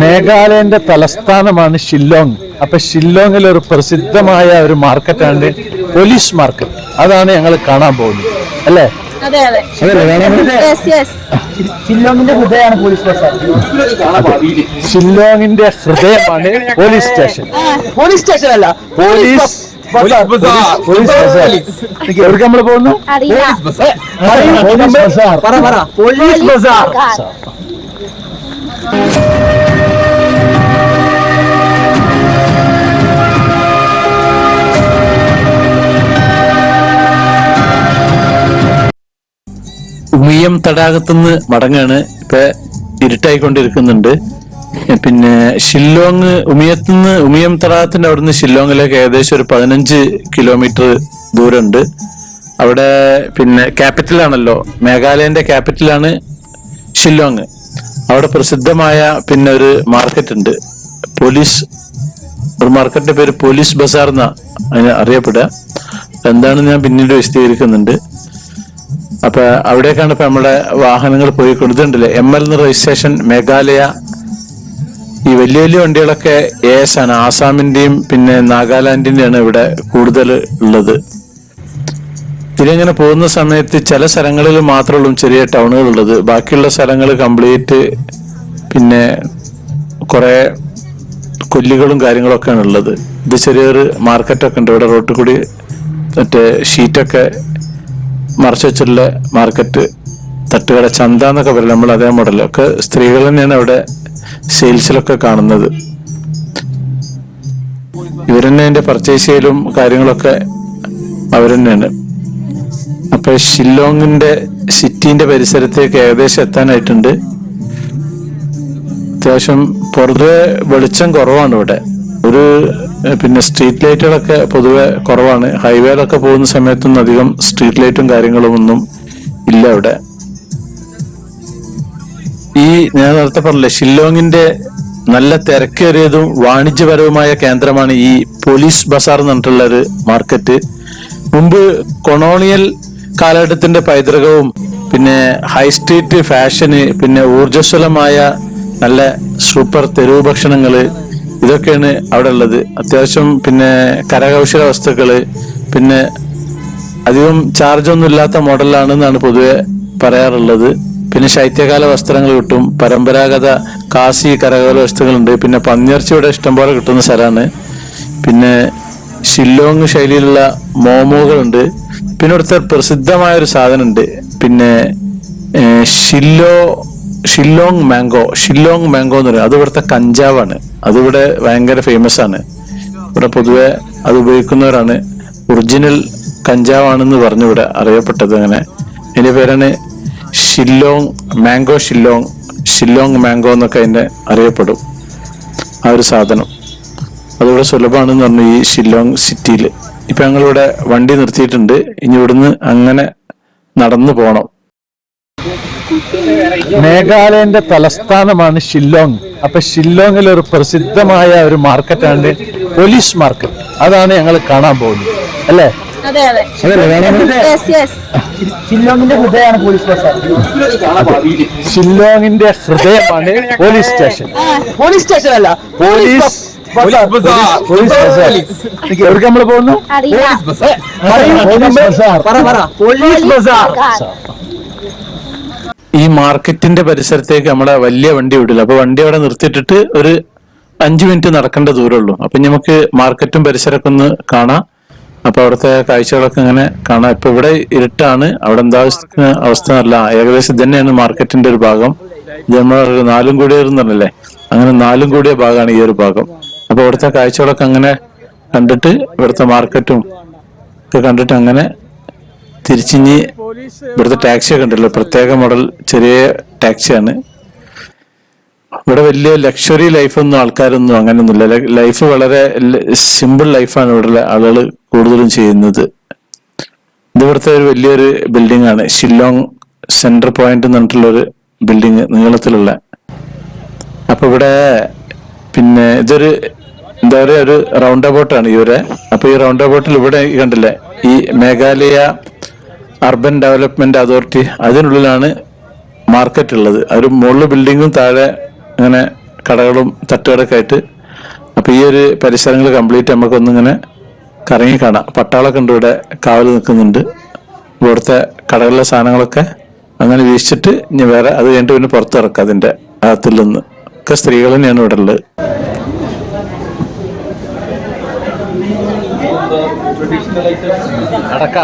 മേഘാലയന്റെ തലസ്ഥാനമാണ് ഷില്ലോങ്. അപ്പൊ ഷില്ലോങ്ങിൽ ഒരു പ്രസിദ്ധമായ ഒരു മാർക്കറ്റാണ് പോലീസ് മാർക്കറ്റ്. അതാണ് ഞങ്ങൾ കാണാൻ പോകുന്നത്, അല്ലേ? ഷില്ലോങ്ങിന്റെ ഹൃദയമാണ് പോലീസ് ബസാർ. ഷില്ലോങ്ങിന്റെ ഹൃദയമാണ് പോലീസ് സ്റ്റേഷൻ. പോലീസ് സ്റ്റേഷൻ അല്ല, പോലീസ് എവിടെ നമ്മൾ പോകുന്നു? പോലീസ് ബസാർ. ഉമിയം തടാകത്തുനിന്ന് മടങ്ങാണ്. ഇപ്പൊ ഇരുട്ടായിക്കൊണ്ടിരിക്കുന്നുണ്ട്. പിന്നെ ഷില്ലോങ് ഉമിയത്തുനിന്ന് ഉമിയം തടാകത്തിന്റെ അവിടുന്ന് ഷില്ലോങ്ങിലേക്ക് ഏകദേശം ഒരു 15 കിലോമീറ്റർ ദൂരമുണ്ട്. അവിടെ പിന്നെ ക്യാപിറ്റലാണല്ലോ, മേഘാലയന്റെ ക്യാപിറ്റലാണ് ഷില്ലോങ്. അവിടെ പ്രസിദ്ധമായ പിന്നെ ഒരു മാർക്കറ്റ് ഉണ്ട്, ഒരു മാർക്കറ്റിന്റെ പേര് പോലീസ് ബസാർ എന്നാ അതിന് അറിയപ്പെടുക. എന്താണെന്ന് ഞാൻ പിന്നീട് വിശദീകരിക്കുന്നുണ്ട്. അപ്പൊ അവിടേക്കാണ് ഇപ്പൊ നമ്മുടെ വാഹനങ്ങൾ പോയിക്കൊണ്ടിട്ടുണ്ടല്ലേ. ML registration Meghalaya. ഈ വലിയ വലിയ വണ്ടികളൊക്കെ AS ആണ്, ആസാമിന്റെയും പിന്നെ നാഗാലാൻഡിന്റെയാണ് ഇവിടെ കൂടുതൽ ഉള്ളത്. ഇതിലിങ്ങനെ പോകുന്ന സമയത്ത് ചില സ്ഥലങ്ങളിൽ മാത്രമുള്ള ചെറിയ ടൗണുകൾ ഉള്ളത്, ബാക്കിയുള്ള സ്ഥലങ്ങൾ കംപ്ലീറ്റ് പിന്നെ കുറെ കൊല്ലികളും കാര്യങ്ങളൊക്കെയാണ് ഉള്ളത്. ഇത് ചെറിയൊരു മാർക്കറ്റൊക്കെ ഉണ്ട് ഇവിടെ, റോട്ടിൽ കൂടി മറ്റേ ഷീറ്റൊക്കെ മറച്ചു വെച്ചിട്ടുള്ള മാർക്കറ്റ്, തട്ടുകട, ചന്ത എന്നൊക്കെ പറയില്ല നമ്മൾ, അതേ മോഡലൊക്കെ സ്ത്രീകൾ തന്നെയാണ് അവിടെ സെയിൽസിലൊക്കെ കാണുന്നത്. ഇവരെന്നെ അതിന്റെ പർച്ചേസ് ചെയ്യലും കാര്യങ്ങളൊക്കെ അവരെന്നെയാണ്. അപ്പൊ ഷില്ലോങ്ങിന്റെ സിറ്റിന്റെ പരിസരത്തേക്ക് ഏകദേശം എത്താനായിട്ടുണ്ട്. അത്യാവശ്യം പൊതുവെ വെളിച്ചം കുറവാണ് ഇവിടെ. പിന്നെ സ്ട്രീറ്റ് ലൈറ്റുകളൊക്കെ പൊതുവെ കുറവാണ്. ഹൈവേയിലൊക്കെ പോകുന്ന സമയത്തൊന്നും അധികം സ്ട്രീറ്റ് ലൈറ്റും കാര്യങ്ങളും ഒന്നും ഇല്ല ഇവിടെ. ഞാൻ നേരത്തെ പറഞ്ഞില്ലേ, ഷില്ലോങ്ങിന്റെ നല്ല തിരക്കേറിയതും വാണിജ്യപരവുമായ കേന്ദ്രമാണ് ഈ പോലീസ് ബസാർ എന്ന് പറഞ്ഞിട്ടുള്ള ഒരു മാർക്കറ്റ്. മുമ്പ് കൊളോണിയൽ കാലഘട്ടത്തിന്റെ പൈതൃകവും പിന്നെ ഹൈ സ്ട്രീറ്റ് ഫാഷന്, പിന്നെ ഊർജ്ജസ്വലമായ നല്ല സൂപ്പർ തെരുവ് ഭക്ഷണങ്ങള്, ഇതൊക്കെയാണ് അവിടെ ഉള്ളത്. അത്യാവശ്യം പിന്നെ കരകൗശല വസ്തുക്കള്, പിന്നെ അധികം ചാർജൊന്നും ഇല്ലാത്ത മോഡലാണെന്നാണ് പൊതുവെ പറയാറുള്ളത്. പിന്നെ ശൈത്യകാല വസ്ത്രങ്ങൾ കിട്ടും, പരമ്പരാഗത കാസി കരകൗശല വസ്തുക്കളുണ്ട്, പിന്നെ പന്നിയിറച്ചി ഇവിടെ ഇഷ്ടംപോലെ കിട്ടുന്ന സ്ഥലമാണ്. പിന്നെ ഷില്ലോങ് ശൈലിയിലുള്ള മോമോകളുണ്ട്. പിന്നെ ഇവിടുത്തെ പ്രസിദ്ധമായ ഒരു സാധനമുണ്ട്, പിന്നെ ഷില്ലോങ് മാംഗോ എന്ന് പറയും. അത് ഇവിടുത്തെ കഞ്ചാവാണ്. അതിവിടെ ഭയങ്കര ഫേമസ് ആണ്. ഇവിടെ പൊതുവെ അത് ഉപയോഗിക്കുന്നവരാണ്. ഒറിജിനൽ കഞ്ചാവാണെന്ന് പറഞ്ഞു ഇവിടെ അറിയപ്പെട്ടത്. അങ്ങനെ അതിന്റെ പേരാണ് ഷില്ലോങ് മാംഗോ എന്നൊക്കെ അതിന്റെ അറിയപ്പെടും ആ ഒരു സാധനം. അതിവിടെ സുലഭമാണെന്ന് പറഞ്ഞു ഈ ഷില്ലോങ് സിറ്റിയിൽ. ഇപ്പൊ ഞങ്ങളിവിടെ വണ്ടി നിർത്തിയിട്ടുണ്ട്. ഇനി ഇവിടുന്ന് അങ്ങനെ നടന്നു പോണം. മേഘാലയന്റെ തലസ്ഥാനമാണ് ഷില്ലോങ്. അപ്പൊ ഷില്ലോങ്ങിൽ ഒരു പ്രസിദ്ധമായ ഒരു മാർക്കറ്റാണ് പോലീസ് മാർക്കറ്റ്. അതാണ് ഞങ്ങൾ കാണാൻ പോകുന്നത്, അല്ലേ? ഷില്ലോങ്ങിന്റെ ഹൃദയമാണ് പോലീസ് ബസാർ. ഷില്ലോങ്ങിന്റെ ഹൃദയമാണ് പോലീസ് സ്റ്റേഷൻ. പോലീസ് സ്റ്റേഷൻ അല്ല, പോലീസ് എവിടെ നമ്മൾ പോകുന്നു? പോലീസ് ബസാർ. ഈ മാർക്കറ്റിന്റെ പരിസരത്തേക്ക് നമ്മളെ വലിയ വണ്ടി വിടില്ല. അപ്പൊ വണ്ടി അവിടെ നിർത്തിയിട്ടിട്ട് ഒരു 5 മിനിറ്റ് നടക്കേണ്ട ദൂരമുള്ളൂ. അപ്പൊ നമുക്ക് മാർക്കറ്റും പരിസരമൊക്കെ ഒന്ന് കാണാം. അപ്പൊ അവിടുത്തെ കാഴ്ചകളൊക്കെ ഇങ്ങനെ കാണാം. ഇപ്പൊ ഇവിടെ ഇരുട്ടാണ്, അവിടെ എന്താ അവസ്ഥ അല്ല. ഏകദേശം ഇത് തന്നെയാണ് മാർക്കറ്റിന്റെ ഒരു ഭാഗം. ഇത് നമ്മൾ 4 കൂടിയെന്നല്ലേ, അങ്ങനെ 4 കൂടിയ ഭാഗമാണ് ഈ ഒരു ഭാഗം. അപ്പൊ ഇവിടുത്തെ കാഴ്ചകളൊക്കെ അങ്ങനെ കണ്ടിട്ട് ഇവിടുത്തെ മാർക്കറ്റും ഒക്കെ കണ്ടിട്ട് അങ്ങനെ തിരിച്ചിഞ്ഞ് ഇവിടുത്തെ ടാക്സി ഒക്കെ ഉണ്ടല്ലോ, പ്രത്യേക മോഡൽ ചെറിയ ടാക്സിയാണ്. ഇവിടെ വലിയ ലക്ഷറി ലൈഫൊന്നും ആൾക്കാരൊന്നും അങ്ങനെയൊന്നുമില്ല. ലൈഫ് വളരെ സിമ്പിൾ ലൈഫാണ് ഇവിടെ ആളുകൾ കൂടുതലും ചെയ്യുന്നത്. ഇത് ഇവിടുത്തെ ഒരു വലിയൊരു ബിൽഡിംഗ് ആണ്, ഷില്ലോങ് സെൻട്രൽ പോയിന്റ് എന്ന് പറഞ്ഞിട്ടുള്ളൊരു ബിൽഡിങ് നീളത്തിലുള്ള. അപ്പൊ ഇവിടെ പിന്നെ ഇതൊരു എന്താ പറയുക, ഒരു റൗണ്ട് അബൌട്ടാണ് ഇവരെ. അപ്പൊ ഈ റൗണ്ട് അബൌട്ടിൽ ഇവിടെ കണ്ടില്ലേ, ഈ മേഘാലയ അർബൻ ഡെവലപ്മെന്റ് അതോറിറ്റി, അതിനുള്ളിലാണ് മാർക്കറ്റ് ഉള്ളത്. ഒരു മുകളിൽ ബിൽഡിങ്ങും താഴെ അങ്ങനെ കടകളും തട്ടുകടൊക്കെ ആയിട്ട്. അപ്പോൾ ഈ ഒരു പരിസരങ്ങൾ കംപ്ലീറ്റ് നമുക്കൊന്നിങ്ങനെ കറങ്ങി കാണാം. പട്ടാളമൊക്കെ ഉണ്ട് ഇവിടെ, കാവൽ നിൽക്കുന്നുണ്ട്. ഇവിടുത്തെ കടകളിലെ സാധനങ്ങളൊക്കെ അങ്ങനെ വീശിച്ചിട്ട് ഇനി വേറെ അത് കഴിഞ്ഞിട്ട് പിന്നെ പുറത്തിറക്കാം. അതിൻ്റെ അകത്തിൽ നിന്ന് ഒക്കെ സ്ത്രീകൾ തന്നെയാണ് ഇവിടെ ഉള്ളത്. അടക്ക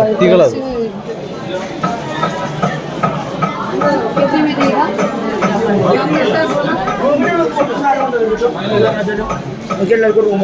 കുട്ടികളത് എല്ലാവർക്കും റൂം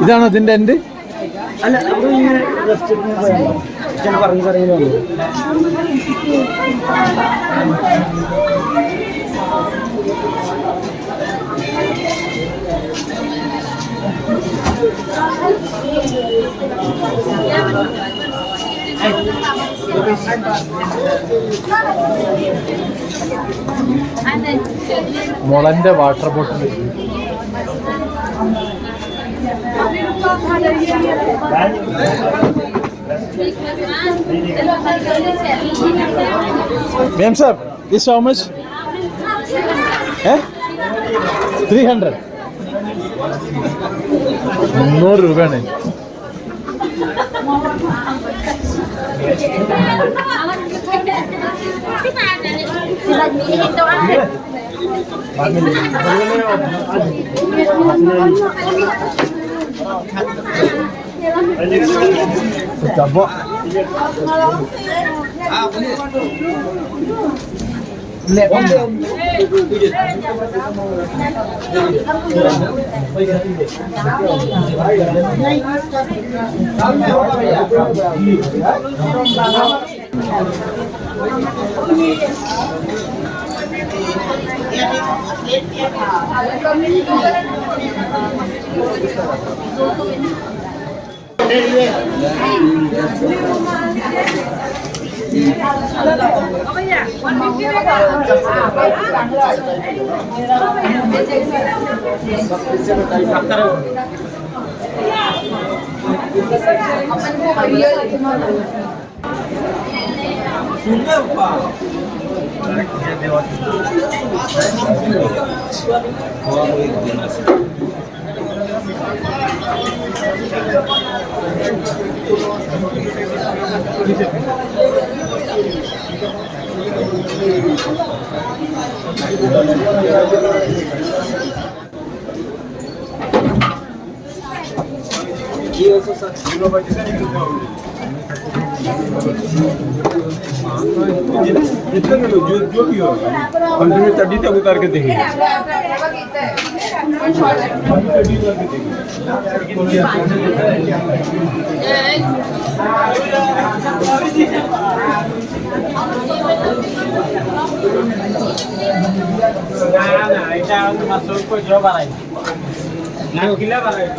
ഇതാണോ ഇതിന്റെ എൻഡ്? അല്ല, പറഞ്ഞു പറയുന്നു. മുളന്റെ water bottle. Ma'am sir, this how much? 300. 300 രൂപയാണ്. Coba. जो भी हो कंटिन्यू तभी तक उतार के देखेंगे masuk ke Jawa Barat. Nah, gila Barat.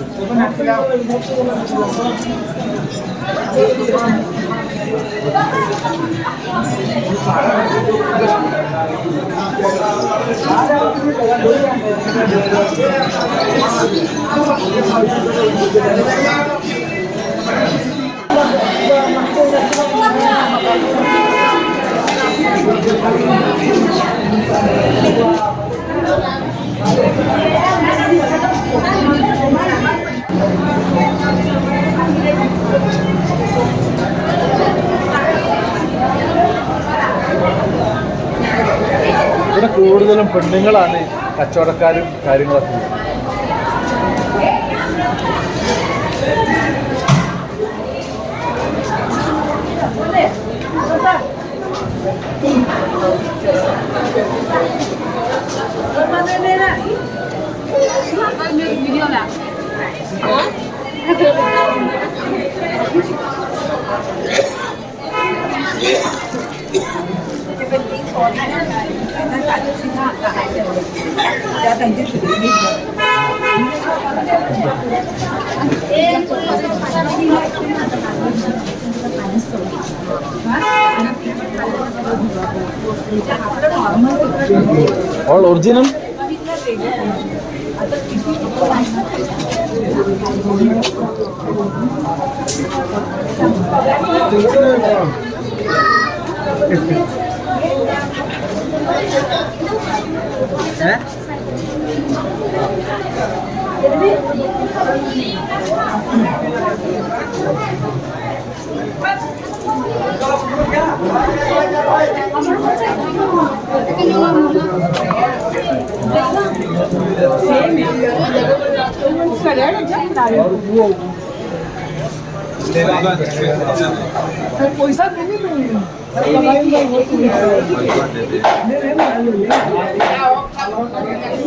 ഇവിടെ കൂടുതലും പെണ്ണുങ്ങളാണ് കച്ചവടക്കാരും കാര്യങ്ങളൊക്കെ. All original?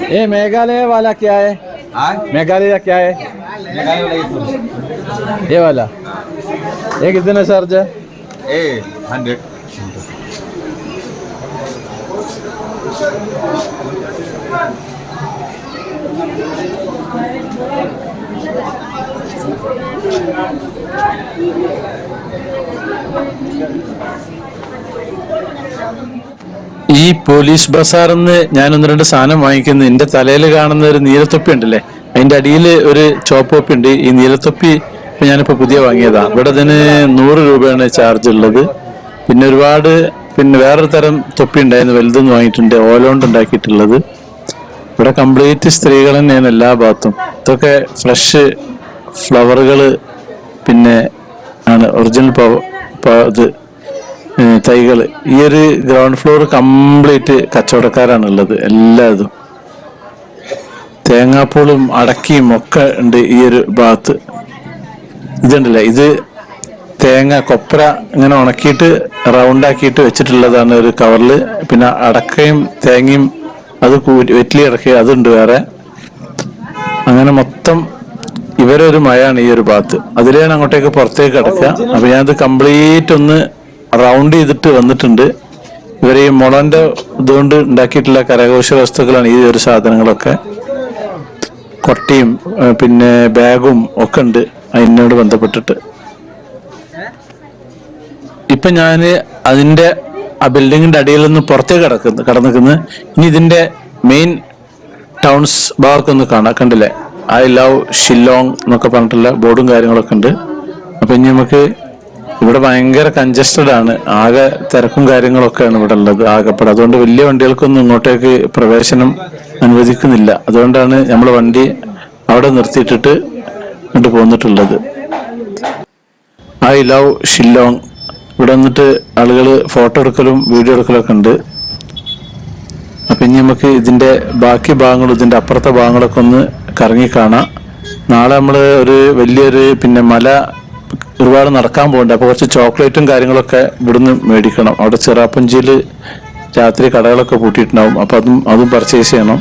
ये मेघालय वाला क्या है? मेघालय क्या है? ये वाला ये कितना चार्ज है? 100. ഈ പോലീസ് ബസാറിന്ന് ഞാൻ ഒന്ന് രണ്ട് സാധനം വാങ്ങിക്കുന്നു. എന്റെ തലയിൽ കാണുന്ന ഒരു നീലത്തൊപ്പി ഉണ്ടല്ലേ, അതിന്റെ അടിയിൽ ഒരു ചോപ്പൊപ്പി ഉണ്ട്. ഈ നീലത്തൊപ്പി ഞാനിപ്പോ പുതിയ വാങ്ങിയതാ. ഇവിടെ ഇതിന് 100 രൂപയാണ് ചാർജ് ഉള്ളത്. പിന്നെ ഒരുപാട് വേറൊരു തരം തൊപ്പി ഉണ്ടായിരുന്നു, വലുതൊന്നും വാങ്ങിയിട്ടുണ്ട്, ഓലോണ്ട് ഉണ്ടാക്കിയിട്ടുള്ളത്. ഇവിടെ കംപ്ലീറ്റ് സ്ത്രീകൾ തന്നെയാണ് എല്ലാ ഭാഗത്തും. ഇതൊക്കെ ഫ്രഷ് ഫ്ലവറുകള് പിന്നെ ആണ് ഒറിജിനൽ ഇത് തൈകള്. ഈ ഒരു ഗ്രൗണ്ട് ഫ്ലോർ കംപ്ലീറ്റ് കച്ചവടക്കാരാണുള്ളത്. എല്ലാതും തേങ്ങാപ്പൂളും അടക്കിയും ഒക്കെ ഉണ്ട് ഈ ഒരു ഭാഗത്ത്. ഇതുണ്ടല്ലേ, ഇത് തേങ്ങ കൊപ്ര ഇങ്ങനെ ഉണക്കിയിട്ട് റൗണ്ടാക്കിയിട്ട് വെച്ചിട്ടുള്ളതാണ് ഒരു കവറില്. പിന്നെ അടക്കയും തേങ്ങയും അത് വെറ്റിലി അടക്കുക അതുണ്ട് വേറെ. അങ്ങനെ മൊത്തം ഇവരൊരു മഴയാണ് ഈ ഒരു ഭാഗത്ത്. അതിലാണ് അങ്ങോട്ടേക്ക് പുറത്തേക്ക് കിടക്കുക. അപ്പൊ ഞാനത് കംപ്ലീറ്റ് ഒന്ന് റൗണ്ട് ചെയ്തിട്ട് വന്നിട്ടുണ്ട്. ഇവർ ഈ മുളന്റെ ഇതുകൊണ്ട് ഉണ്ടാക്കിയിട്ടുള്ള കരകൗശല വസ്തുക്കളാണ് ഈ ഒരു സാധനങ്ങളൊക്കെ. കൊട്ടയും പിന്നെ ബാഗും ഒക്കെ ഉണ്ട് അതിനോട് ബന്ധപ്പെട്ടിട്ട്. ഇപ്പൊ ഞാന് അതിന്റെ ആ ബിൽഡിങ്ങിന്റെ അടിയിൽ നിന്ന് പുറത്തേക്ക് കടന്നിക്കുന്നു. ഇനി ഇതിന്റെ മെയിൻ ടൗൺസ് ഭാഗമൊക്കെ ഒന്ന് കണ്ടില്ലേ, ഐ ലവ് ഷില്ലോങ് എന്നൊക്കെ പറഞ്ഞിട്ടുള്ള ബോർഡും കാര്യങ്ങളൊക്കെ ഉണ്ട്. അപ്പൊ ഇനി നമുക്ക് ഇവിടെ ഭയങ്കര കൺജസ്റ്റഡ് ആണ്, ആകെ തിരക്കും കാര്യങ്ങളൊക്കെയാണ് ഇവിടെ ഉള്ളത് ആകെപ്പെടെ. അതുകൊണ്ട് വലിയ വണ്ടികൾക്കൊന്നും ഇങ്ങോട്ടേക്ക് പ്രവേശനം അനുവദിക്കുന്നില്ല. അതുകൊണ്ടാണ് നമ്മൾ വണ്ടി അവിടെ നിർത്തിയിട്ടിട്ട് ഇങ്ങോട്ട് പോന്നിട്ടുള്ളത്. I love Shillong. ഇവിടെ വന്നിട്ട് ആളുകൾ ഫോട്ടോ എടുക്കലും വീഡിയോ എടുക്കലും ഒക്കെ ഉണ്ട്. അപ്പൊ ഇനി നമുക്ക് ഇതിന്റെ ബാക്കി ഭാഗങ്ങളും ഇതിന്റെ അപ്പുറത്തെ ഭാഗങ്ങളൊക്കെ ഒന്ന് കറങ്ങി കാണാം. നാളെ നമ്മള് ഒരു വലിയൊരു മല ഒരുപാട് നടക്കാൻ പോകുന്നുണ്ട്. അപ്പൊ കുറച്ച് ചോക്ലേറ്റും കാര്യങ്ങളൊക്കെ ഇവിടുന്ന് മേടിക്കണം. അവിടെ ചിറാപ്പുഞ്ചിയിൽ രാത്രി കടകളൊക്കെ പൂട്ടിയിട്ടുണ്ടാവും. അപ്പൊ അതും പർച്ചേസ് ചെയ്യണം.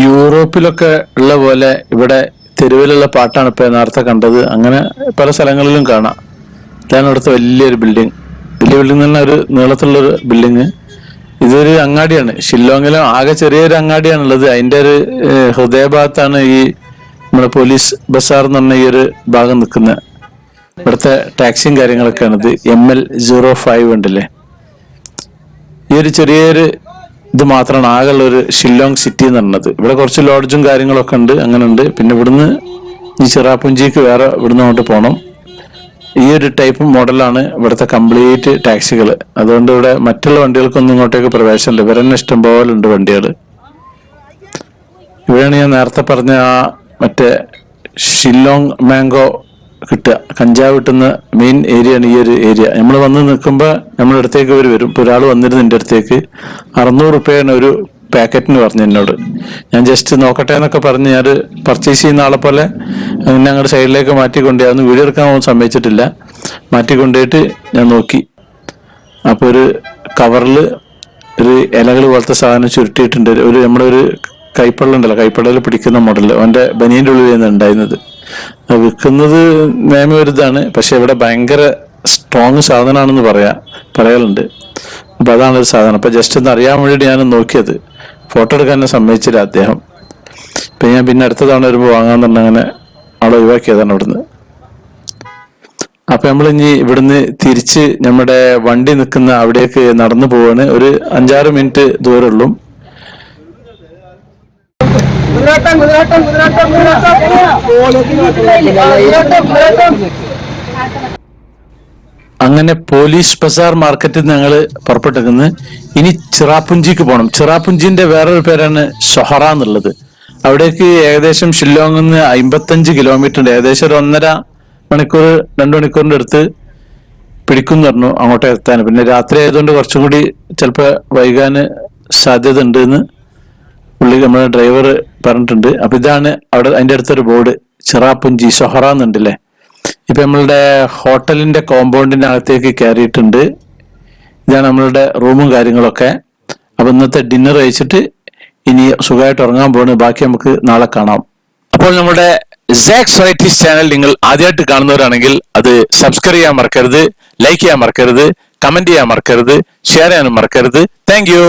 യൂറോപ്പിലൊക്കെ ഉള്ള പോലെ ഇവിടെ തെരുവിലുള്ള പാട്ടാണ് ഇപ്പൊ നേരത്തെ കണ്ടത്. അങ്ങനെ പല സ്ഥലങ്ങളിലും കാണാം. ഇതാണ് ഇവിടുത്തെ വലിയൊരു ബിൽഡിംഗ്. വലിയ ബിൽഡിംഗ് തന്നെ ഒരു നീളത്തിലുള്ളൊരു ബിൽഡിങ്. ഇതൊരു അങ്ങാടിയാണ്. ഷില്ലോങ്ങിലും ആകെ ചെറിയൊരു അങ്ങാടിയാണുള്ളത്. അതിന്റെ ഒരു ഹൃദയഭാഗത്താണ് ഈ നമ്മുടെ പോലീസ് ബസാർ എന്ന് പറഞ്ഞ ഈ ഒരു ഭാഗം നിൽക്കുന്നത്. ഇവിടുത്തെ ടാക്സിയും കാര്യങ്ങളൊക്കെയാണിത്. ML05 ഉണ്ടല്ലേ, ഈ ഒരു ചെറിയൊരു ഇത് മാത്രമാണ് ആകെയുള്ള ഒരു ഷില്ലോങ് സിറ്റി എന്ന് പറഞ്ഞത്. ഇവിടെ കുറച്ച് ലോഡ്ജും കാര്യങ്ങളൊക്കെ ഉണ്ട്, അങ്ങനെ ഉണ്ട്. പിന്നെ ഇവിടുന്ന് ഈ ചിറാപുഞ്ചിക്ക് വേറെ ഇവിടുന്ന് അങ്ങോട്ട് പോകണം. ഈ ഒരു ടൈപ്പ് മോഡലാണ് ഇവിടുത്തെ കംപ്ലീറ്റ് ടാക്സികൾ. അതുകൊണ്ട് ഇവിടെ മറ്റുള്ള വണ്ടികൾക്കൊന്നും ഇങ്ങോട്ടേക്ക് പ്രവേശനമില്ല. ഇവർ തന്നെ ഇഷ്ടം പോലെ ഉണ്ട് വണ്ടികൾ. ഇവിടെയാണ് ഞാൻ നേരത്തെ പറഞ്ഞ ആ മറ്റേ ഷില്ലോങ് മാംഗോ കിട്ടുക, കഞ്ചാവ് കിട്ടുന്ന മെയിൻ ഏരിയ ആണ് ഈ ഒരു ഏരിയ. നമ്മൾ വന്ന് നിൽക്കുമ്പോൾ നമ്മുടെ അടുത്തേക്ക് അവർ വരും. ഇപ്പോൾ ഒരാൾ വന്നിരുന്നു എൻ്റെ അടുത്തേക്ക്, 600 രൂപയാണ് ഒരു പാക്കറ്റിന് പറഞ്ഞു എന്നോട്. ഞാൻ ജസ്റ്റ് നോക്കട്ടെ എന്നൊക്കെ പറഞ്ഞ് ഞാൻ പർച്ചേസ് ചെയ്യുന്ന ആളെ പോലെ ഞങ്ങളുടെ സൈഡിലേക്ക് മാറ്റിക്കൊണ്ടേന്ന്. വീഡിയോ എടുക്കാൻ പോകാൻ സമ്മതിച്ചിട്ടില്ല. മാറ്റിക്കൊണ്ടുപോയിട്ട് ഞാൻ നോക്കി. അപ്പോൾ ഒരു കവറിൽ ഒരു ഇലകൾ പോലത്തെ സാധനം ചുരുട്ടിയിട്ടുണ്ട്. ഒരു നമ്മുടെ ഒരു കൈപ്പള്ളുണ്ടല്ലോ, കൈപ്പള്ളയിൽ പിടിക്കുന്ന മോഡൽ, അവൻ്റെ ബനിയൻ്റെ ഉള്ളിൽ ഉണ്ടായിരുന്നത്. അത് വിൽക്കുന്നത് നിയമം ഒരു ഇതാണ്, പക്ഷെ ഇവിടെ ഭയങ്കര സ്ട്രോങ് സാധനമാണെന്ന് പറയലുണ്ട്. അപ്പൊ അതാണ് ഒരു സാധനം. അപ്പൊ ജസ്റ്റ് ഒന്ന് അറിയാൻ വേണ്ടിയിട്ട് ഞാൻ നോക്കിയത്. ഫോട്ടോ എടുക്കാൻ എന്നെ സമ്മതിച്ചില്ല അദ്ദേഹം. ഞാൻ പിന്നെ അടുത്ത തവണ വരുമ്പോൾ വാങ്ങാൻ തന്നെ അങ്ങനെ അവിടെ ഒഴിവാക്കിയതാണ് ഇവിടുന്ന്. അപ്പൊ നമ്മൾ ഇനി ഇവിടുന്ന് തിരിച്ച് നമ്മുടെ വണ്ടി നിൽക്കുന്ന അവിടേക്ക് നടന്നു പോവാണ്. ഒരു 5-6 മിനിറ്റ് ദൂരമുള്ളൂ. അങ്ങനെ പോലീസ് ബസാർ മാർക്കറ്റിൽ നിന്ന് ഞങ്ങൾ പുറപ്പെട്ടേക്കുന്നത്. ഇനി ചിറാപുഞ്ചിക്ക് പോകണം. ചിറാപുഞ്ചിന്റെ വേറൊരു പേരാണ് ഷൊഹറ എന്നുള്ളത്. അവിടേക്ക് ഏകദേശം ഷില്ലോങ്ങിൽ നിന്ന് 55 കിലോമീറ്റർ ഉണ്ട്. ഏകദേശം ഒരു 1.5 മണിക്കൂർ 2 മണിക്കൂറിന്റെ അടുത്ത് പിടിക്കും പറഞ്ഞു അങ്ങോട്ട് എത്താൻ. പിന്നെ രാത്രി ആയതുകൊണ്ട് കുറച്ചും കൂടി ചിലപ്പോൾ വൈകാന് സാധ്യത ഉണ്ട് എന്ന് പുള്ളി നമ്മുടെ ഡ്രൈവർ പറഞ്ഞിട്ടുണ്ട്. അപ്പൊ ഇതാണ് അവിടെ അതിന്റെ അടുത്തൊരു ബോർഡ്, ചിറാപുഞ്ചി ഷൊഹറ എന്നുണ്ടല്ലേ. ഇപ്പൊ നമ്മളുടെ ഹോട്ടലിന്റെ കോമ്പൗണ്ടിന്റെ അകത്തേക്ക് കയറിയിട്ടുണ്ട്. ഇതാണ് നമ്മളുടെ റൂമും കാര്യങ്ങളൊക്കെ. അപ്പൊ ഇന്നത്തെ ഡിന്നർ കഴിച്ചിട്ട് ഇനി സുഖമായിട്ട് ഉറങ്ങാൻ പോവാണ്. ബാക്കി നമുക്ക് നാളെ കാണാം. അപ്പോൾ നമ്മുടെ സാക്സ് വെറൈറ്റീസ് ചാനൽ നിങ്ങൾ ആദ്യമായിട്ട് കാണുന്നവരാണെങ്കിൽ അത് സബ്സ്ക്രൈബ് ചെയ്യാൻ മറക്കരുത്, ലൈക്ക് ചെയ്യാൻ മറക്കരുത്, കമന്റ് ചെയ്യാൻ മറക്കരുത്, ഷെയർ ചെയ്യാനും മറക്കരുത്. Thank you.